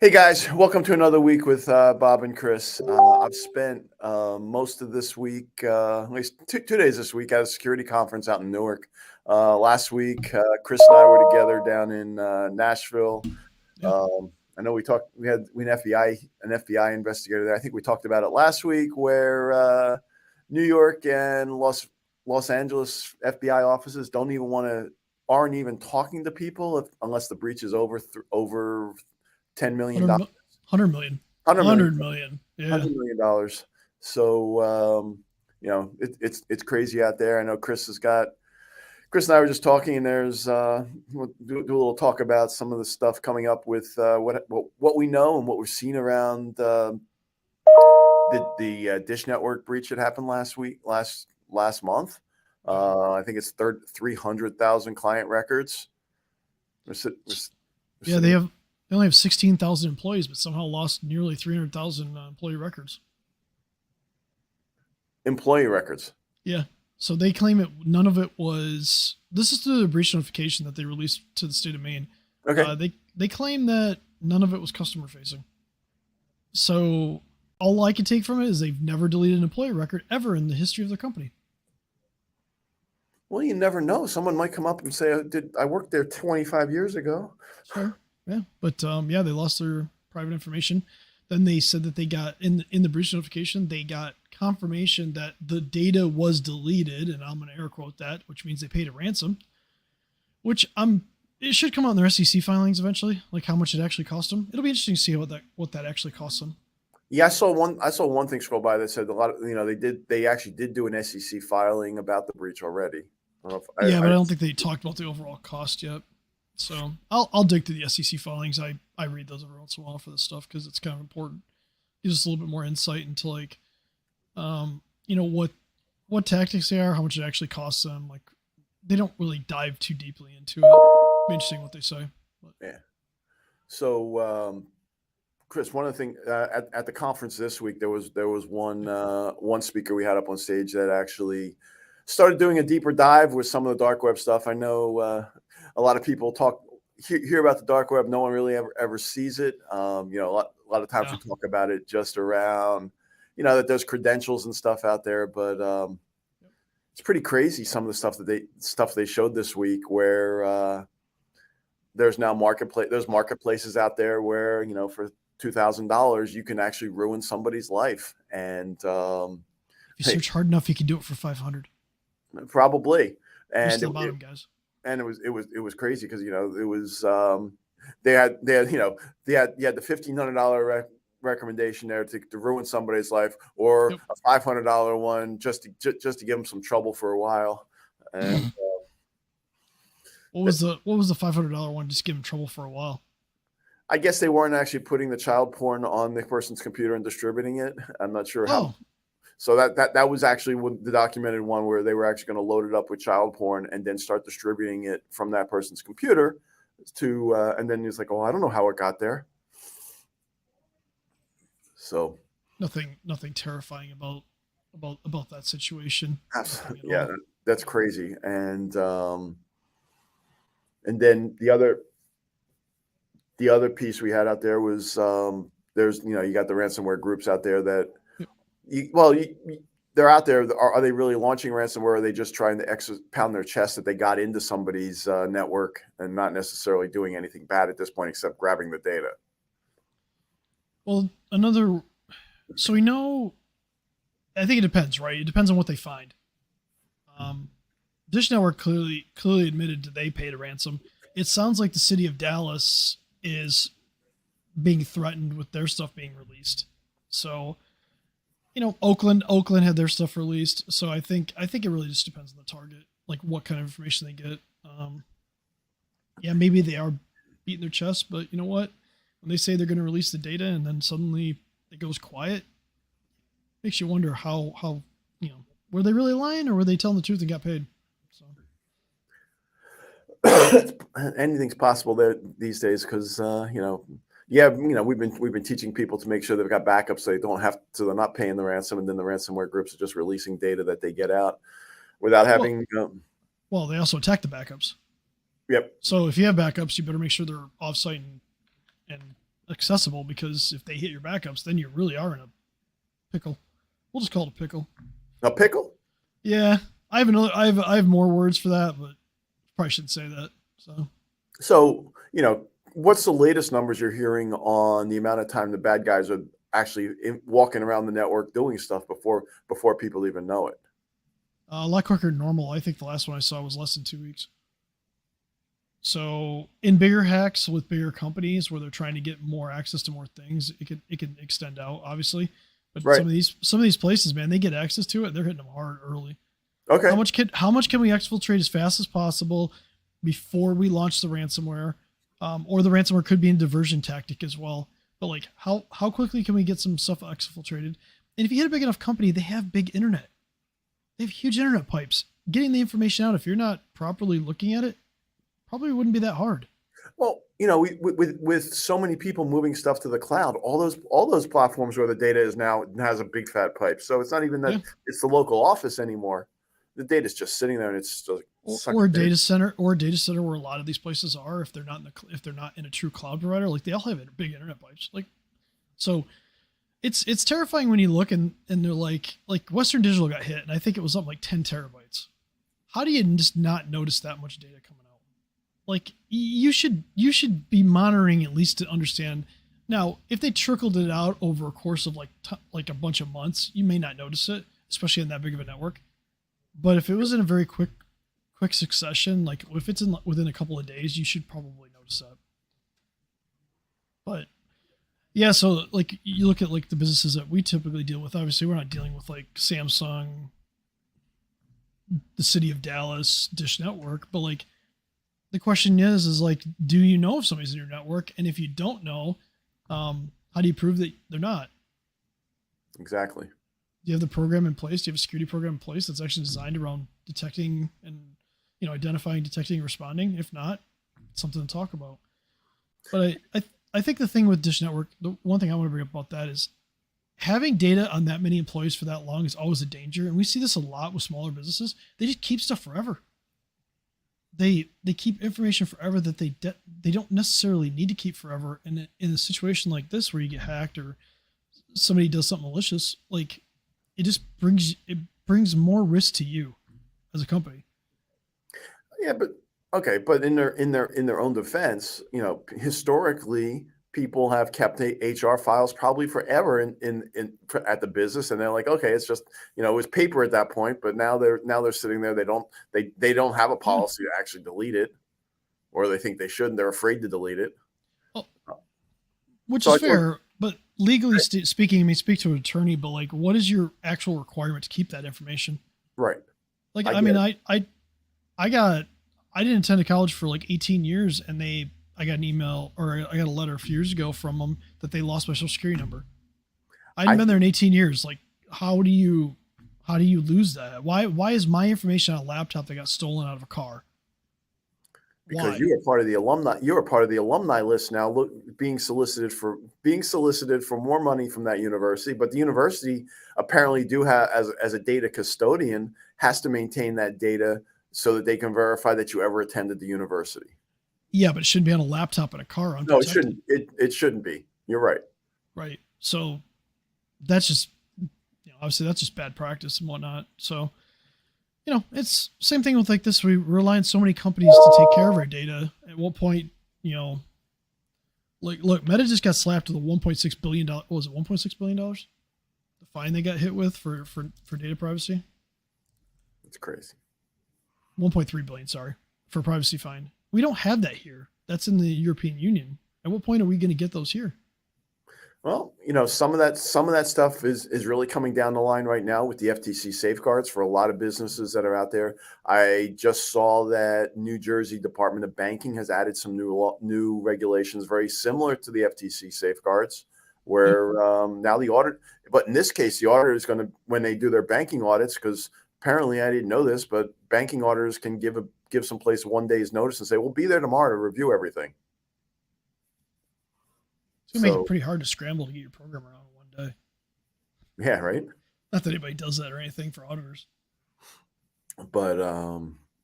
Hey guys, welcome to another week with Bob and Chris. I've spent most of this week, at least two days this week, at a security conference out in Newark. Last week, Chris and I were together down in Nashville. Yeah. I know we had an FBI investigator there. I think we talked about it last week, where New York and Los Angeles FBI offices aren't even talking to people unless the breach is over $10 million. 100 million. 100 million. Yeah. $100 million. So it's crazy out there. I know Chris and I were just talking, and there's we'll do a little talk about some of the stuff coming up with what we know and what we've seen around the Dish Network breach that happened last month. I think it's 300,000 client records. They only have 16,000 employees, but somehow lost nearly 300,000 employee records. Employee records. Yeah. So they claim none of it was. This is through the breach notification that they released to the state of Maine. Okay. They claim that none of it was customer facing. So all I can take from it is they've never deleted an employee record ever in the history of their company. Well, you never know. Someone might come up and say, I worked there 25 years ago. Sure. Yeah. But they lost their private information. Then they said that they got in the breach notification, they got confirmation that the data was deleted, and I'm going to air quote that, which means they paid a ransom, which it should come out in their SEC filings eventually, like how much it actually cost them. It'll be interesting to see what that actually costs them. Yeah, I saw one thing scroll by that said a lot of, they actually did do an SEC filing about the breach already. But I don't think they talked about the overall cost yet. So I'll dig through the SEC filings. I read those every once in a while for this stuff because it's kind of important. Gives us a little bit more insight into what tactics they are, how much it actually costs them. Like they don't really dive too deeply into it. It'll be interesting what they say. But. Yeah. So Chris, one of the things at the conference this week, there was one speaker we had up on stage that actually started doing a deeper dive with some of the dark web stuff. I know a lot of people hear about the dark web. No one really ever sees it. A lot of times we talk about it just around, that there's credentials and stuff out there, but it's pretty crazy. Some of the stuff they showed this week, where there's now marketplaces out there where, for $2,000, you can actually ruin somebody's life. And if you search hard enough, you can do it for $500. Probably. And the bottom, guys. And it was crazy because it was they had the $1,500 recommendation there to ruin somebody's life, or a $500 one just to give them some trouble for a while. And what was the $500 one? Just give them trouble for a while. I guess they weren't actually putting the child porn on the person's computer and distributing it. I'm not sure how. So that was actually the documented one where they were actually going to load it up with child porn and then start distributing it from that person's computer and then he's like, oh, I don't know how it got there. So nothing terrifying about that situation. Yeah, that's crazy. And then the other piece we had out there was there's you got the ransomware groups out there that they're out there. Are they really launching ransomware? Or are they just trying to pound their chest that they got into somebody's network and not necessarily doing anything bad at this point except grabbing the data? Well, so we know, I think it depends, right? It depends on what they find. Dish Network clearly admitted that they paid a ransom. It sounds like the city of Dallas is being threatened with their stuff being released. So, Oakland had their stuff released. So I think it really just depends on the target, like what kind of information they get. Maybe they are beating their chest, but you know what? When they say they're going to release the data and then suddenly it goes quiet, makes you wonder how were they really lying or were they telling the truth and got paid? So anything's possible there these days because we've been teaching people to make sure they've got backups so they're not paying the ransom, and then the ransomware groups are just releasing data that they get out without having. Well, they also attack the backups. Yep. So if you have backups, you better make sure they're offsite and accessible, because if they hit your backups, then you really are in a pickle. We'll just call it a pickle. A pickle? Yeah, I have another. I have more words for that, but probably shouldn't say that. So So, what's the latest numbers you're hearing on the amount of time the bad guys are actually walking around the network doing stuff before people even know it? a lot quicker than normal. I think the last one I saw was less than 2 weeks. So in bigger hacks with bigger companies where they're trying to get more access to more things, it can extend out, obviously. But Right. some of these places, man, they get access to it. They're hitting them hard early. Okay. How much can we exfiltrate as fast as possible before we launch the ransomware? Or the ransomware could be a diversion tactic as well. But like, how quickly can we get some stuff exfiltrated? And if you hit a big enough company, they have big internet. They have huge internet pipes. Getting the information out, if you're not properly looking at it, probably wouldn't be that hard. Well, with so many people moving stuff to the cloud, all those platforms where the data is now has a big fat pipe. So it's not even that Yeah. it's the local office anymore. The data is just sitting there and it's just Or sucking a data. data center where a lot of these places are, if they're not if they're not in a true cloud provider, like they all have big internet pipes. Like, so it's terrifying when you look and they're like Western Digital got hit, and I think it was something like 10 terabytes. How do you just not notice that much data coming out? Like, you should be monitoring at least to understand. Now, if they trickled it out over a course of like a bunch of months, you may not notice it, especially in that big of a network. But if it was in a very quick succession, like if it's within a couple of days, you should probably notice that. But yeah, so like you look at like the businesses that we typically deal with. Obviously, we're not dealing with like Samsung, the city of Dallas, Dish Network, but like the question is like, do you know if somebody's in your network? And if you don't know, how do you prove that they're not? Exactly. Do you have the program in place? Do you have a security program in place that's actually designed around detecting and identifying, detecting, responding? If not, it's something to talk about. But I think the thing with Dish Network, the one thing I want to bring up about that is having data on that many employees for that long is always a danger, and we see this a lot with smaller businesses. They just keep stuff forever. They keep information forever that they don't necessarily need to keep forever. And in a situation like this where you get hacked or somebody does something malicious, like it brings more risk to you as a company. Yeah, but okay, but in their own defense, historically people have kept HR files probably forever at the business, and they're like, okay, it's just it was paper at that point, but now they're sitting there. They don't have a Yeah. policy to actually delete it, or they think they shouldn't. They're afraid to delete it. Well, which So is I thought, fair, but legally speaking, I mean, speak to an attorney, but like, what is your actual requirement to keep that information? right, Like, I I get mean, it. I didn't attend college for like 18 years, and I got an email or I got a letter a few years ago from them that they lost my social security number. I hadn't I been there in 18 years. Like, how do you lose that? Why is my information on a laptop that got stolen out of a car? because Why? you are part of the alumni. You're a part of the alumni list now. Look, being solicited for more money from that university, but the university apparently do have as a data custodian has to maintain that data so that they can verify that you ever attended the university. Yeah, but it shouldn't be on a laptop in a car No, it unprotected, shouldn't. It shouldn't be. You're right. right? So that's just, obviously that's just bad practice and whatnot. So, it's same thing with like this. We rely on so many companies to take care of our data. At what point, like, look, Meta just got slapped with a $1.6 billion. What was it, $1.6 billion? The fine they got hit with for data privacy. It's crazy. 1.3 billion, sorry, for privacy fine. We don't have that here. That's in the European Union. At what point are we going to get those here? Well, some of that stuff is really coming down the line right now with the FTC safeguards for a lot of businesses that are out there. I just saw that New Jersey Department of Banking has added some new regulations very similar to the FTC safeguards, Yeah. where now the audit, but in this case, the auditor is going to, when they do their banking audits, because apparently I didn't know this, but banking auditors can give some place 1 day's notice and say, "We'll be there tomorrow to review everything." It's going to make it So pretty hard to scramble to get your program around in one day. yeah, right. Not that anybody does that or anything for auditors. But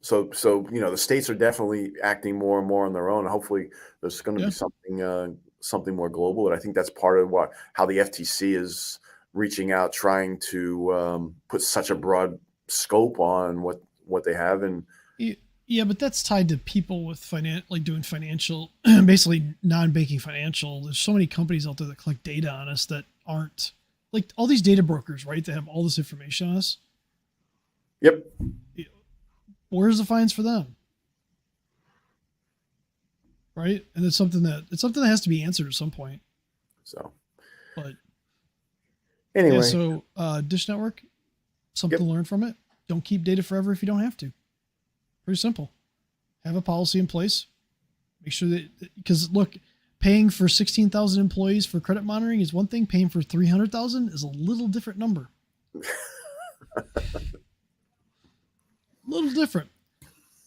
so the states are definitely acting more and more on their own. Hopefully, there's going to Yeah. be something something more global. And I think that's part of how the FTC is reaching out, trying to put such a broad scope on what they have. And yeah, but that's tied to people with doing financial, basically non-banking financial. There's so many companies out there that collect data on us that aren't like all these data brokers, right? That have all this information on us. Yep. Where's the fines for them? Right. And it's something that has to be answered at some point. So, but anyway, yeah, so Dish Network, something to learn from it. Don't keep data forever if you don't have to. Pretty simple. Have a policy in place. Make sure that, because look, paying for 16,000 employees for credit monitoring is one thing. Paying for 300,000 is a little different number. A little different.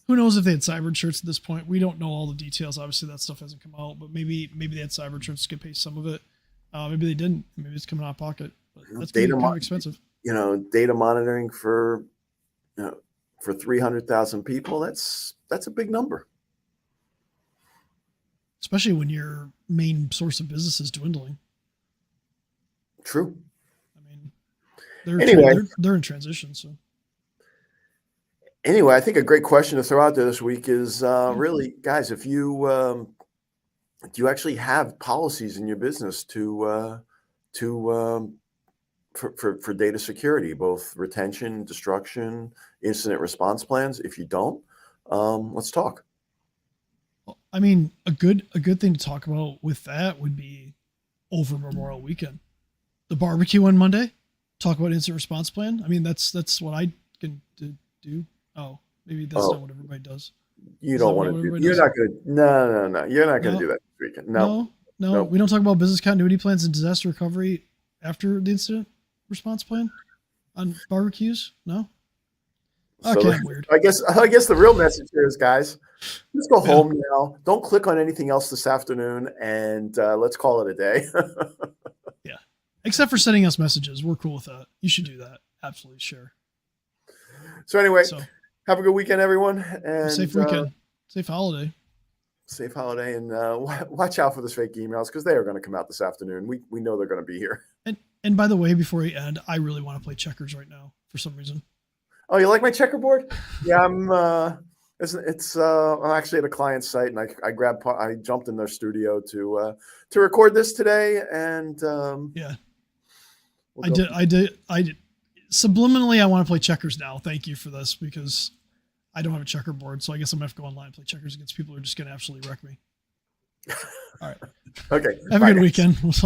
Who knows if they had cyber insurance at this point? We don't know all the details. Obviously, that stuff hasn't come out, but maybe they had cyber insurance to pay some of it. Maybe they didn't. Maybe it's coming out of pocket. But that's kind of expensive. Data monitoring for 300,000 people. That's a big number. Especially when your main source of business is dwindling. True. I mean, they're in transition. So. Anyway, I think a great question to throw out there this week is really, guys, if you do you actually have policies in your business for data security, both retention, destruction, incident response plans? If you don't, let's talk. I mean, a good thing to talk about with that would be over Memorial Weekend, the barbecue on Monday. Talk about incident response plan. I mean, that's what I can do. Oh, maybe that's not what everybody does. You don't want to do. You're not going to. No. You're not going to do that this weekend. No. We don't talk about business continuity plans and disaster recovery after the incident response plan on barbecues. No. Okay, weird. I guess the real message here is, guys, let's go home now. Don't click on anything else this afternoon, and let's call it a day. Yeah. Except for sending us messages. We're cool with that. You should do that. Absolutely. Sure. So anyway, have a good weekend, everyone. And safe weekend. Safe holiday. Safe holiday. And watch out for those fake emails because they are going to come out this afternoon. We know they're going to be here. And by the way, before we end, I really want to play checkers right now for some reason. Oh, you like my checkerboard? Yeah, I'm actually at a client's site, and I jumped in their studio to record this today, and I did. Subliminally, I want to play checkers now. Thank you for this because I don't have a checkerboard, so I guess I'm gonna have to go online and play checkers against people who are just gonna absolutely wreck me. All right. Okay. Have a good weekend. We'll talk.